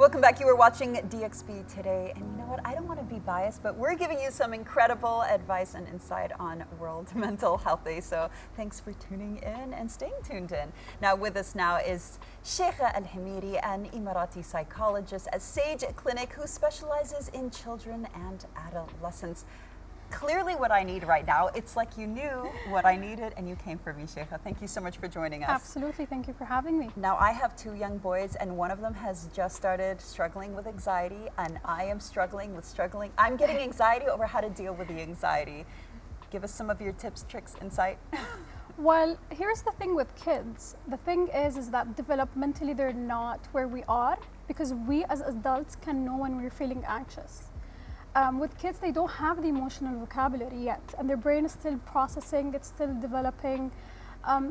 Welcome back. You were watching DXB today, and you know what? I don't want to be biased, but we're giving you some incredible advice and insight on World Mental Health Day. So thanks for tuning in and staying tuned in. Now with us now is Shaikha Alhemeiri, an Emirati psychologist at Sage Clinic who specializes in children and adolescents. Clearly what I need right now. It's like you knew what I needed and you came for me, Shaikha. Thank you so much for joining us. Absolutely, thank you for having me. Now I have two young boys and one of them has just started struggling with anxiety and I am struggling. I'm getting anxiety over how to deal with the anxiety. Give us some of your tips, tricks, insight. Well, here's the thing with kids. The thing is that developmentally they're not where we are because we as adults can know when we're feeling anxious. With kids, they don't have the emotional vocabulary yet, and their brain is still processing, it's still developing.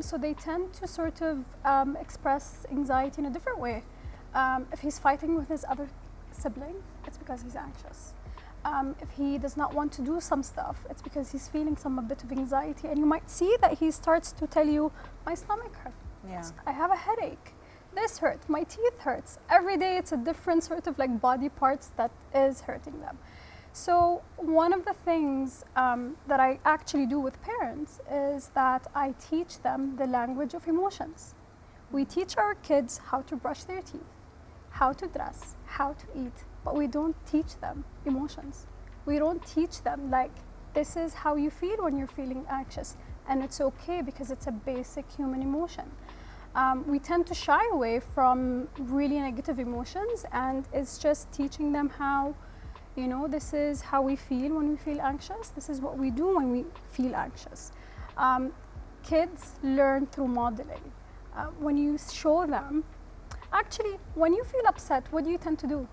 So they tend to sort of express anxiety in a different way. If he's fighting with his other sibling, it's because he's anxious. If he does not want to do some stuff, it's because he's feeling a bit of anxiety. And you might see that he starts to tell you, my stomach hurts, I have a headache, this hurts, my teeth hurts. Every day it's a different sort of like body parts that is hurting them. So one of the things that I actually do with parents is that I teach them the language of emotions. We teach our kids how to brush their teeth, how to dress, how to eat, but we don't teach them emotions. We don't teach them like, this is how you feel when you're feeling anxious, and it's okay because it's a basic human emotion. We tend to shy away from really negative emotions, and it's just teaching them how, you know, this is how we feel when we feel anxious. This is what we do when we feel anxious. Kids learn through modeling. When you show them, actually, when you feel upset, what do you tend to do?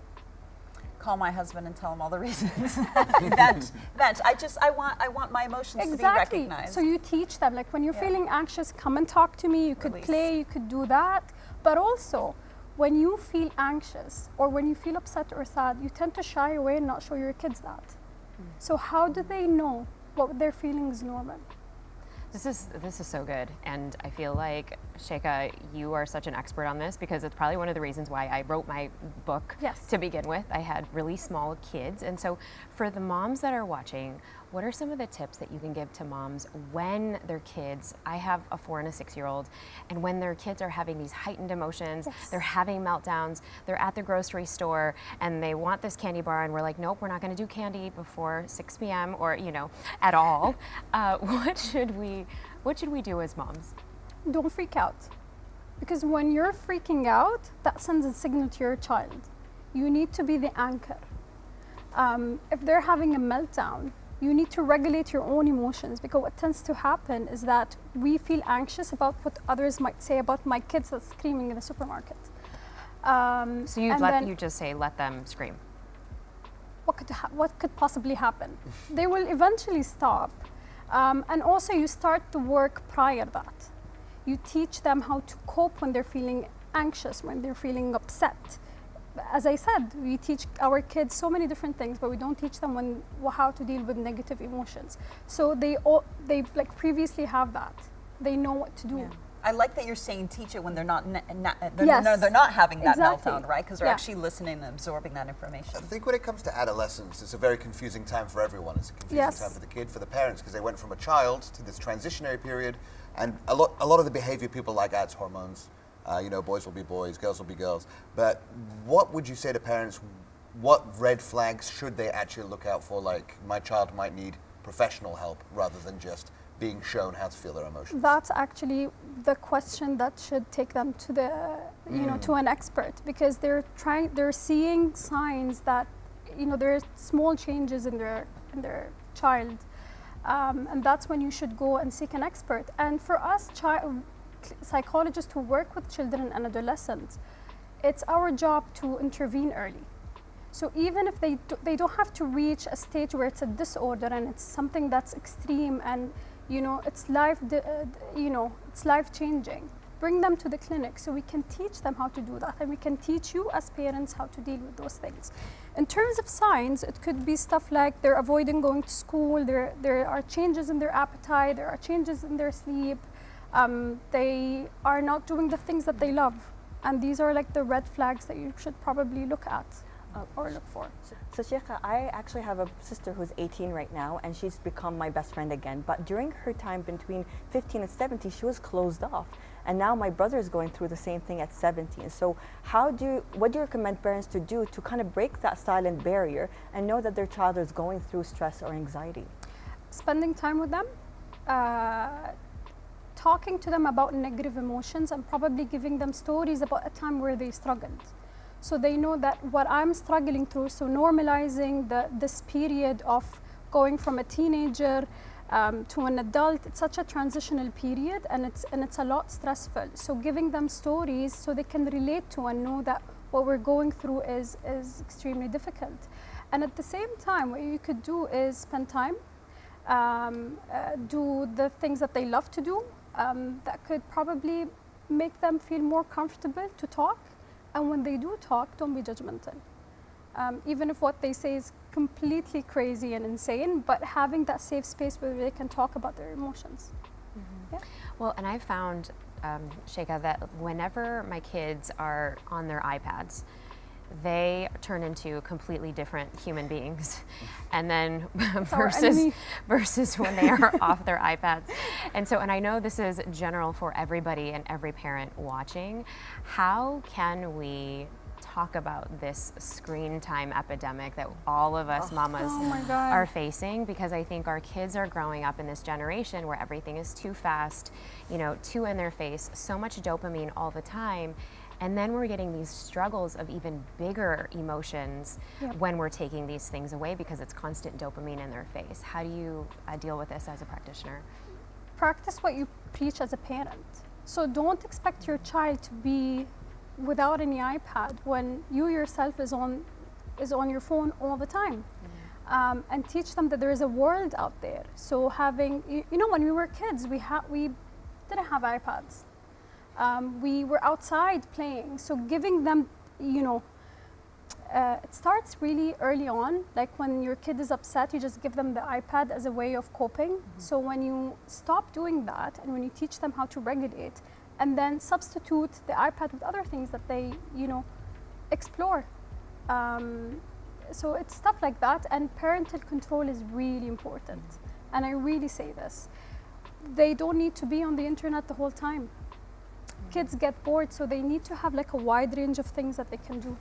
Call my husband and tell him all the reasons. Vent. I want my emotions to be recognized. So you teach them, like when you're feeling anxious, come and talk to me. You could play, you could do that. But also, when you feel anxious or when you feel upset or sad, you tend to shy away and not show your kids that. So how do they know what they're feeling is normal? This is so good, and I feel like, Shaikha, you are such an expert on this because it's probably one of the reasons why I wrote my book to begin with. I had really small kids, and so for the moms that are watching, what are some of the tips that you can give to moms when their kids, I have a 4 and a 6-year-old, and when their kids are having these heightened emotions, they're having meltdowns, they're at the grocery store and they want this candy bar and we're like, nope, we're not going to do candy before 6 p.m. or, you know, at all. What should we do as moms? Don't freak out, because when you're freaking out, that sends a signal to your child. You need to be the anchor. If they're having a meltdown, you need to regulate your own emotions, because what tends to happen is that we feel anxious about what others might say about my kids that's screaming in the supermarket. So you just say, let them scream. What could possibly happen? They will eventually stop. And also you start the work prior to that. You teach them how to cope when they're feeling anxious, when they're feeling upset. As I said, we teach our kids so many different things, but we don't teach them how to deal with negative emotions. So they like previously have that. They know what to do. Yeah. I like that you're saying teach it when they're not having that meltdown, right? Because they're actually listening and absorbing that information. I think when it comes to adolescence, it's a very confusing time for everyone. It's a confusing time for the kid, for the parents, because they went from a child to this transitionary period, and a lot of the behavior people like adds hormones. You know, boys will be boys, girls will be girls. But what would you say to parents? What red flags should they actually look out for? Like, my child might need professional help rather than just being shown how to feel their emotions. That's actually the question that should take them to the, to an expert, because they're seeing signs that, there are small changes in their child, and that's when you should go and seek an expert. And for us, psychologists who work with children and adolescents, it's our job to intervene early. So even if they don't have to reach a stage where it's a disorder and it's something that's extreme and it's life changing, bring them to the clinic so we can teach them how to do that, and we can teach you as parents how to deal with those things. In terms of signs, it could be stuff like they're avoiding going to school, there are changes in their appetite, there are changes in their sleep, they are not doing the things that they love. And these are like the red flags that you should probably look at or look for. So Shaikha, I actually have a sister who's 18 right now, and she's become my best friend again. But during her time between 15 and 17, she was closed off. And now my brother is going through the same thing at 17. So what do you recommend parents to do to kind of break that silent barrier and know that their child is going through stress or anxiety? Spending time with them, talking to them about negative emotions, and probably giving them stories about a time where they struggled. So they know that what I'm struggling through, so normalizing this period of going from a teenager to an adult, it's such a transitional period, and it's a lot stressful. So giving them stories so they can relate to and know that what we're going through is extremely difficult. And at the same time, what you could do is spend time, do the things that they love to do, that could probably make them feel more comfortable to talk. And when they do talk, don't be judgmental. Even if what they say is completely crazy and insane, but having that safe space where they can talk about their emotions. Mm-hmm. Yeah. Well, and I've found, Shaikha, that whenever my kids are on their iPads, they turn into completely different human beings, and then versus when they are off their iPads. And I know this is general for everybody and every parent watching. How can we talk about this screen time epidemic that all of us mamas are facing? Because I think our kids are growing up in this generation where everything is too fast, too in their face, so much dopamine all the time. And then we're getting these struggles of even bigger emotions when we're taking these things away because it's constant dopamine in their face. How do you deal with this as a practitioner? Practice what you preach as a parent. So don't expect your child to be without any iPad when you yourself is on your phone all the time. Mm-hmm. And teach them that there is a world out there. So having, when we were kids, we didn't have iPads. We were outside playing, so giving them, it starts really early on. Like when your kid is upset, you just give them the iPad as a way of coping. Mm-hmm. So when you stop doing that and when you teach them how to regulate, and then substitute the iPad with other things that they, explore. So it's stuff like that, and parental control is really important. And I really say this. They don't need to be on the internet the whole time. Kids get bored, so they need to have like a wide range of things that they can do.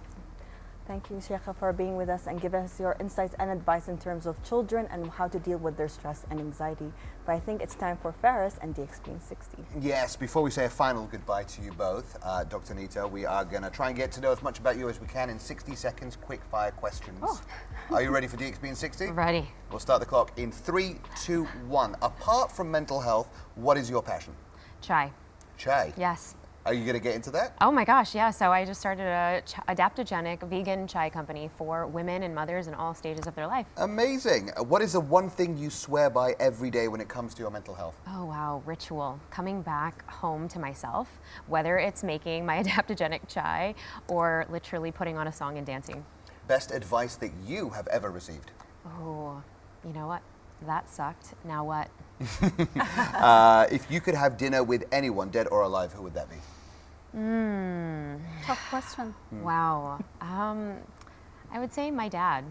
Thank you, Shaikha, for being with us and giving us your insights and advice in terms of children and how to deal with their stress and anxiety. But I think it's time for Faris and DXP in 60. Yes, before we say a final goodbye to you both, Dr. Nita, we are going to try and get to know as much about you as we can in 60 seconds, quick fire questions. Oh. Are you ready for DXP in 60? Ready. We'll start the clock in 3, 2, 1. Apart from mental health, what is your passion? Chai. Chai? Yes. Are you going to get into that? Oh my gosh, yeah. So I just started a adaptogenic vegan chai company for women and mothers in all stages of their life. Amazing. What is the one thing you swear by every day when it comes to your mental health? Oh wow, ritual. Coming back home to myself, whether it's making my adaptogenic chai or literally putting on a song and dancing. Best advice that you have ever received? Oh, you know what? That sucked. Now what? If you could have dinner with anyone, dead or alive, who would that be? Tough question. Wow. I would say my dad.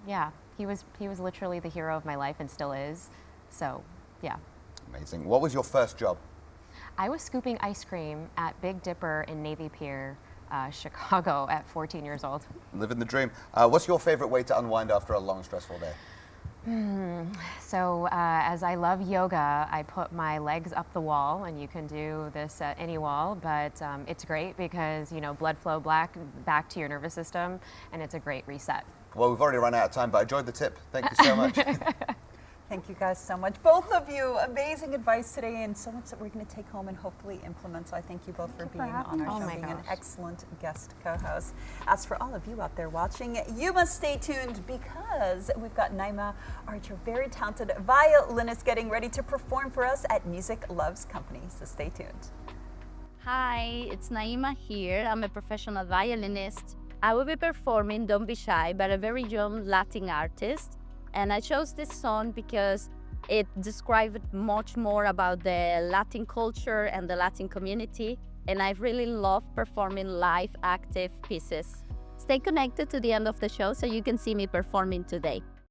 Yeah, he was literally the hero of my life and still is. So, yeah. Amazing. What was your first job? I was scooping ice cream at Big Dipper in Navy Pier, Chicago at 14 years old. Living the dream. What's your favorite way to unwind after a long, stressful day? So as I love yoga, I put my legs up the wall, and you can do this at any wall, but it's great because, blood flow back to your nervous system, and it's a great reset. Well, we've already run out of time, but I enjoyed the tip. Thank you so much. Thank you guys so much. Both of you, amazing advice today and so much that we're going to take home and hopefully implement. So I thank you both for being on our show, being an excellent guest co-host. As for all of you out there watching, you must stay tuned because we've got Naima Archer, very talented violinist, getting ready to perform for us at Music Loves Company. So stay tuned. Hi, it's Naima here. I'm a professional violinist. I will be performing Don't Be Shy by a very young Latin artist. And I chose this song because it described much more about the Latin culture and the Latin community. and I really love performing live active pieces. Stay connected to the end of the show so you can see me performing today.